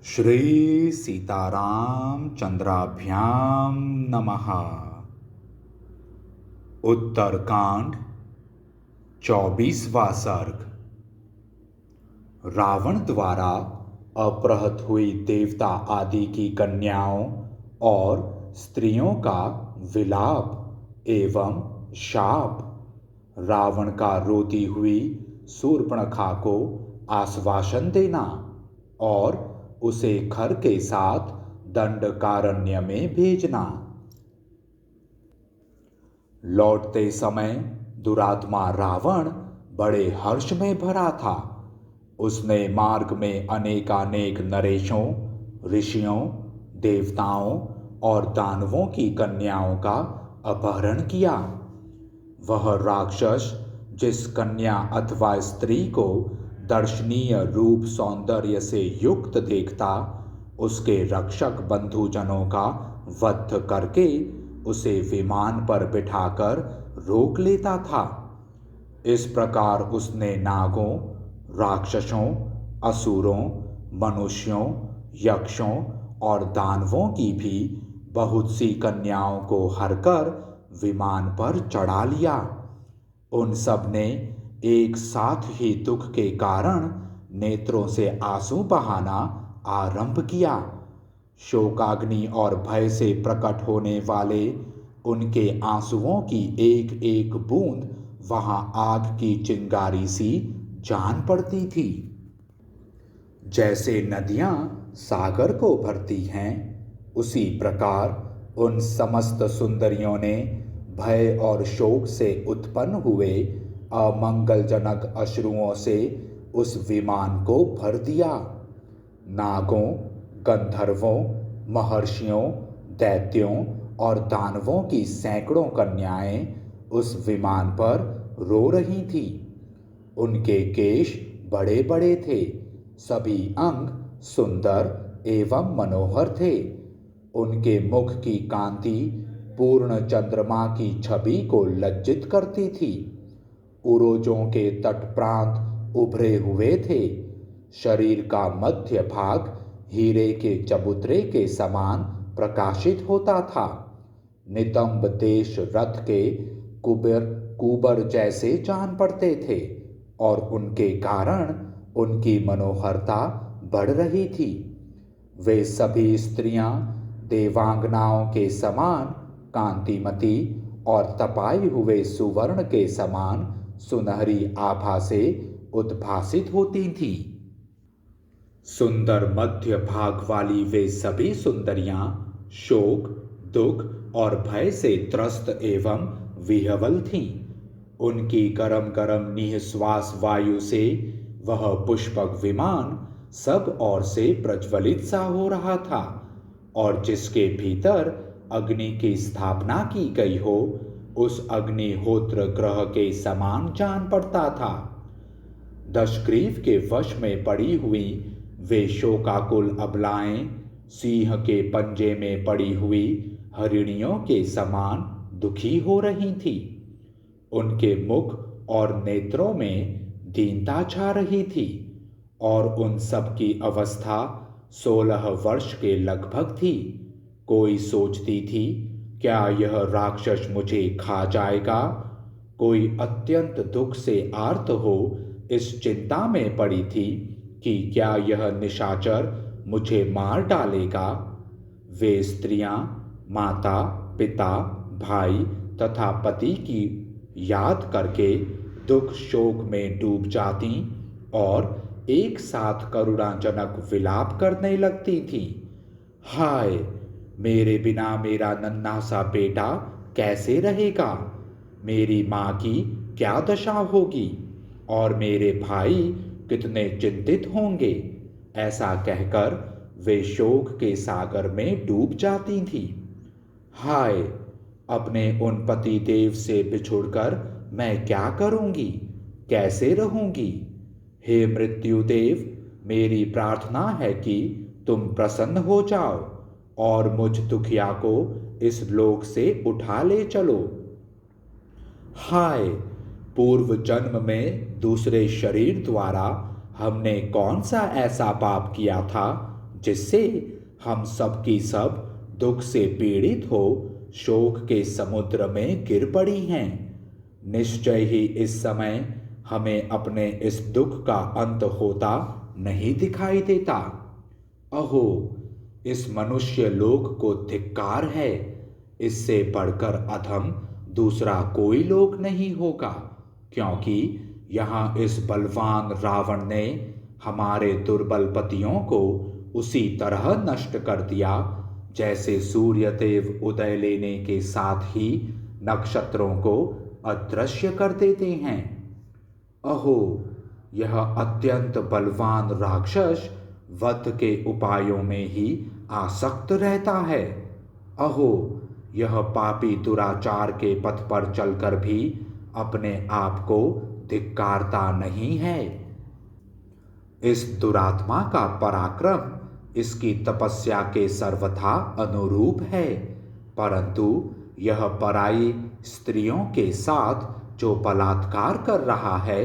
श्री सीताराम चंद्राभ्याम नमः। उत्तरकांड 24वां सर्ग। रावण द्वारा अपहृत हुई देवता आदि की कन्याओं और स्त्रियों का विलाप एवं शाप। रावण का रोती हुई शूर्पणखा को आश्वासन देना और उसे खर के साथ दंडकारण्य में भेजना। लौटते समय दुरात्मा रावण बड़े हर्ष में भरा था। उसने मार्ग में अनेकानेक नरेशों, ऋषियों, देवताओं और दानवों की कन्याओं का अपहरण किया। वह राक्षस जिस कन्या अथवा स्त्री को दर्शनीय रूप सौंदर्य से युक्त देखता, उसके रक्षक बंधुजनों का वध करके उसे विमान पर बिठाकर रोक लेता था। इस प्रकार उसने नागों, राक्षसों, असुरों, मनुष्यों, यक्षों और दानवों की भी बहुत सी कन्याओं को हरकर विमान पर चढ़ा लिया। उन सब ने एक साथ ही दुख के कारण नेत्रों से आंसू बहाना आरंभ किया। शोकाग्नि और भय से प्रकट होने वाले उनके आंसुओं की एक एक बूंद वहां आग की चिंगारी सी जान पड़ती थी। जैसे नदियां सागर को भरती हैं, उसी प्रकार उन समस्त सुंदरियों ने भय और शोक से उत्पन्न हुए अमंगलजनक अश्रुओं से उस विमान को भर दिया। नागों, गंधर्वों, महर्षियों, दैत्यों और दानवों की सैकड़ों कन्याएं उस विमान पर रो रही थीं। उनके केश बड़े बड़े थे, सभी अंग सुंदर एवं मनोहर थे। उनके मुख की कांति पूर्ण चंद्रमा की छवि को लज्जित करती थी। उरोजों के तट प्रांत उभरे हुए थे। शरीर का मध्य भाग हीरे के चबूतरे के समान प्रकाशित होता था। नितंब देश रथ के कुबर जैसे जान पड़ते थे और उनके कारण उनकी मनोहरता बढ़ रही थी। वे सभी स्त्रियां देवांगनाओं के समान कांतिमती और तपाए हुए सुवर्ण के समान सुनहरी आभा से उद्भासित होती थी। सुंदर मध्य भाग वाली वे सभी सुंदरियां शोक, दुख और भय से त्रस्त एवं विह्वल थीं। उनकी गरम गरम निःश्वास वायु से वह पुष्पक विमान सब ओर से प्रज्वलित सा हो रहा था और जिसके भीतर अग्नि की स्थापना की गई हो, उस अग्निहोत्र ग्रह के समान जान पड़ता था। दशग्रीव के वश में पड़ी हुई वे शोकाकुल अबलाएं सिंह के पंजे में पड़ी हुई हरिणियों के समान दुखी हो रही थी। उनके मुख और नेत्रों में दीनता छा रही थी और उन सब की अवस्था 16 वर्ष के लगभग थी। कोई सोचती थी, क्या यह राक्षस मुझे खा जाएगा? कोई अत्यंत दुख से आर्त हो इस चिंता में पड़ी थी कि क्या यह निशाचर मुझे मार डालेगा। वे स्त्रियां माता, पिता, भाई तथा पति की याद करके दुख शोक में डूब जाती और एक साथ करुणाजनक विलाप करने लगती थी। हाय, मेरे बिना मेरा नन्हा सा बेटा कैसे रहेगा? मेरी माँ की क्या दशा होगी और मेरे भाई कितने चिंतित होंगे? ऐसा कहकर वे शोक के सागर में डूब जाती थी। हाय, अपने उन पति देव से बिछुड़कर मैं क्या करूंगी, कैसे रहूंगी? हे मृत्युदेव, मेरी प्रार्थना है कि तुम प्रसन्न हो जाओ और मुझ दुखिया को इस लोक से उठा ले चलो। हाय, पूर्व जन्म में दूसरे शरीर द्वारा हमने कौन सा ऐसा पाप किया था जिससे हम सब की सब दुख से पीड़ित हो शोक के समुद्र में गिर पड़ी हैं। निश्चय ही इस समय हमें अपने इस दुख का अंत होता नहीं दिखाई देता। अहो, इस मनुष्य लोक को धिक्कार है। इससे बढ़कर अधम दूसरा कोई लोक नहीं होगा, क्योंकि यहाँ इस बलवान रावण ने हमारे दुर्बल पतियों को उसी तरह नष्ट कर दिया जैसे सूर्यदेव उदय लेने के साथ ही नक्षत्रों को अदृश्य कर देते हैं। अहो, यह अत्यंत बलवान राक्षस वध के उपायों में ही आसक्त रहता है। अहो, यह पापी दुराचार के पथ पर चलकर भी अपने आप को धिक्कारता नहीं है। इस दुरात्मा का पराक्रम इसकी तपस्या के सर्वथा अनुरूप है, परंतु यह पराई स्त्रियों के साथ जो बलात्कार कर रहा है,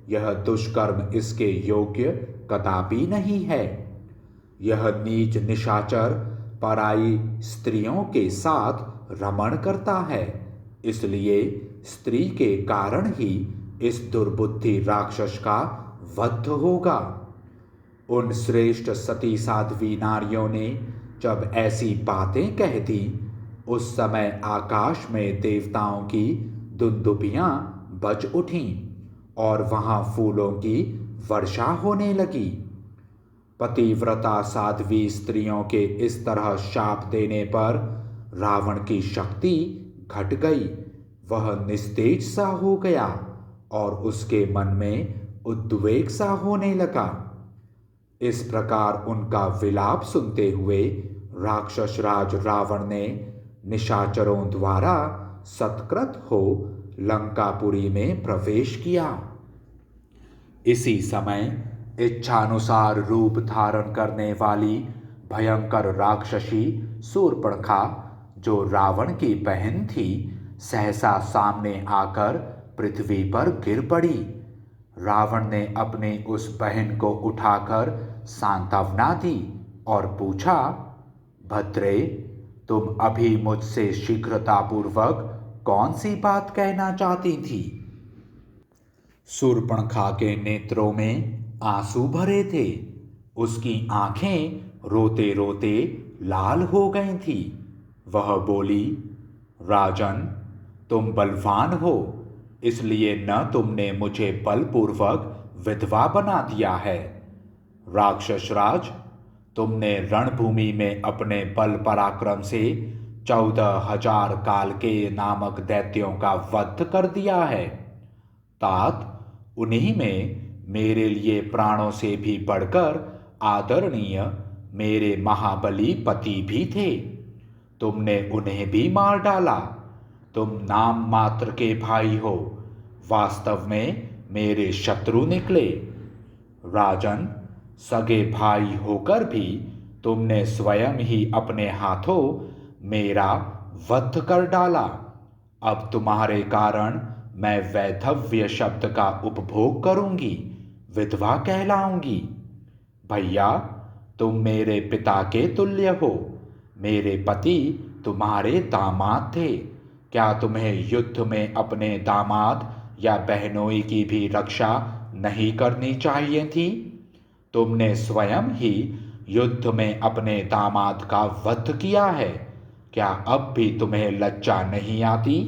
यह दुष्कर्म इसके योग्य कदापि नहीं है। यह नीच निशाचर पराई स्त्रियों के साथ रमण करता है, इसलिए स्त्री के कारण ही इस दुर्बुद्धि राक्षस का वध होगा। उन श्रेष्ठ सती साध्वी नारियों ने जब ऐसी बातें कह दी, उस समय आकाश में देवताओं की दुंदुभियां बज उठीं और वहां फूलों की वर्षा होने लगी। पतिव्रता साध्वी स्त्रियों के इस तरह शाप देने पर रावण की शक्ति घट गई। वह निस्तेज सा हो गया और उसके मन में उद्वेग सा होने लगा। इस प्रकार उनका विलाप सुनते हुए राक्षस राज रावण ने निशाचरों द्वारा सत्कृत हो लंकापुरी में प्रवेश किया। इसी समय इच्छानुसार रूप धारण करने वाली भयंकर राक्षसी शूर्पणखा, जो रावण की बहन थी, सहसा सामने आकर पृथ्वी पर गिर पड़ी। रावण ने अपनी उस बहन को उठाकर सांत्वना दी और पूछा, भद्रे, तुम अभी मुझसे शीघ्रतापूर्वक कौन सी बात कहना चाहती थी? शूर्पणखा के नेत्रों में आंसू भरे थे। उसकी आंखें रोते रोते लाल हो गई थी। वह बोली, राजन, तुम बलवान हो, इसलिए न तुमने मुझे बलपूर्वक विधवा बना दिया है। राक्षस राज, तुमने रणभूमि में अपने बल पराक्रम से 14,000 कालकेय नामक दैत्यों का वध कर दिया है। तात, उन्हीं में मेरे लिए प्राणों से भी बढ़कर आदरणीय मेरे महाबली पति भी थे। तुमने उन्हें भी मार डाला। तुम नाम मात्र के भाई हो, वास्तव में मेरे शत्रु निकले। राजन, सगे भाई होकर भी तुमने स्वयं ही अपने हाथों मेरा वध कर डाला। अब तुम्हारे कारण मैं वैधव्य शब्द का उपभोग करूंगी, विधवा कहलाऊंगी। भैया, तुम मेरे पिता के तुल्य हो। मेरे पति तुम्हारे दामाद थे। क्या तुम्हें युद्ध में अपने दामाद या बहनोई की भी रक्षा नहीं करनी चाहिए थी? तुमने स्वयं ही युद्ध में अपने दामाद का वध किया है। क्या अब भी तुम्हें लज्जा नहीं आती?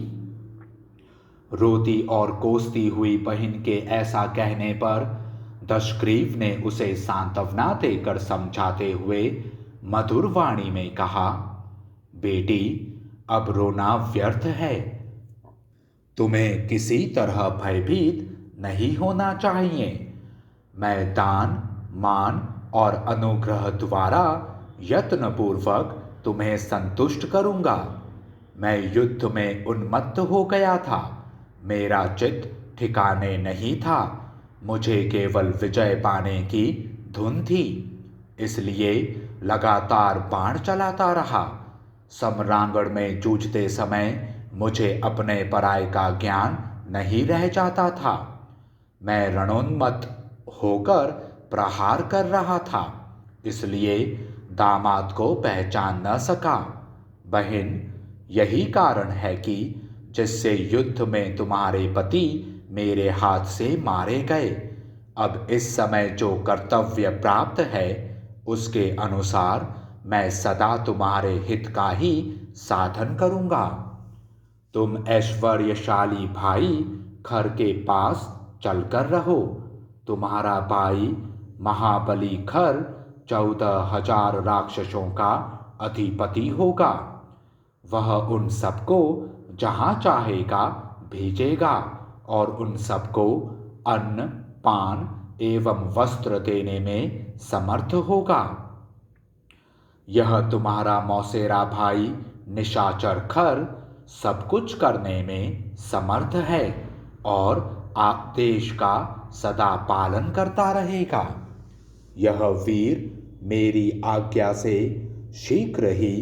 रोती और कोसती हुई बहन के ऐसा कहने पर दशग्रीव ने उसे सांत्वना देकर समझाते हुए मधुर वाणी में कहा, बेटी, अब रोना व्यर्थ है। तुम्हें किसी तरह भयभीत नहीं होना चाहिए। मैं दान, मान और अनुग्रह द्वारा यत्नपूर्वक तुम्हें संतुष्ट करूंगा। मैं युद्ध में उन्मत्त हो गया था। मेरा चित्त ठिकाने नहीं था। मुझे केवल विजय पाने की धुन थी, इसलिए लगातार बाण चलाता रहा। सम्रांगण में जूझते समय मुझे अपने पराय का ज्ञान नहीं रह जाता था। मैं रणोन्मत्त होकर प्रहार कर रहा था, इसलिए दामाद को पहचान न सका। बहन, यही कारण है कि जिससे युद्ध में तुम्हारे पति मेरे हाथ से मारे गए। अब इस समय जो कर्तव्य प्राप्त है उसके अनुसार मैं सदा तुम्हारे हित का ही साधन करूँगा। तुम ऐश्वर्यशाली भाई खर के पास चलकर रहो। तुम्हारा भाई महाबली खर 14,000 राक्षसों का अधिपति होगा। वह उन सबको जहाँ चाहेगा भेजेगा और उन सबको अन्न, पान एवं वस्त्र देने में समर्थ होगा। यह तुम्हारा मौसेरा भाई निशाचर खर सब कुछ करने में समर्थ है और देश का सदा पालन करता रहेगा। यह वीर मेरी आज्ञा से शीघ्र ही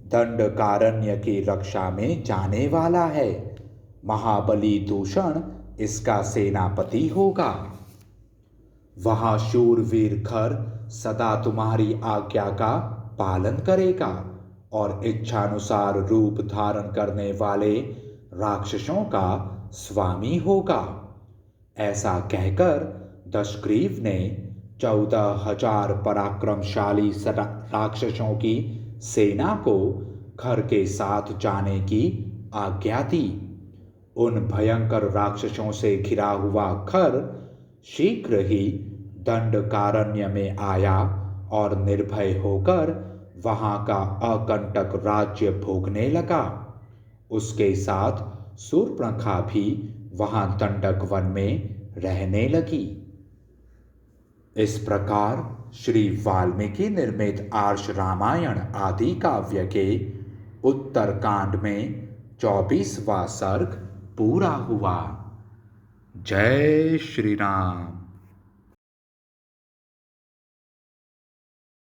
दंडकारण्य की रक्षा में जाने वाला है। महाबली दूषण इसका सेनापति होगा। वहाँ शूरवीर खर सदा तुम्हारी आज्ञा का पालन करेगा और इच्छानुसार रूप धारण करने वाले राक्षसों का स्वामी होगा। ऐसा कहकर दशग्रीव ने 14,000 पराक्रमशाली राक्षसों की सेना को खर के साथ जाने की आज्ञा दी। उन भयंकर राक्षसों से घिरा हुआ खर शीघ्र ही दंडकारण्य में आया और निर्भय होकर वहाँ का अकंटक राज्य भोगने लगा। उसके साथ शूर्पणखा भी वहाँ दंडक वन में रहने लगी। इस प्रकार श्री वाल्मीकि निर्मित आर्ष रामायण आदि काव्य के उत्तर कांड में 24वां सर्ग पूरा हुआ। जय श्री राम।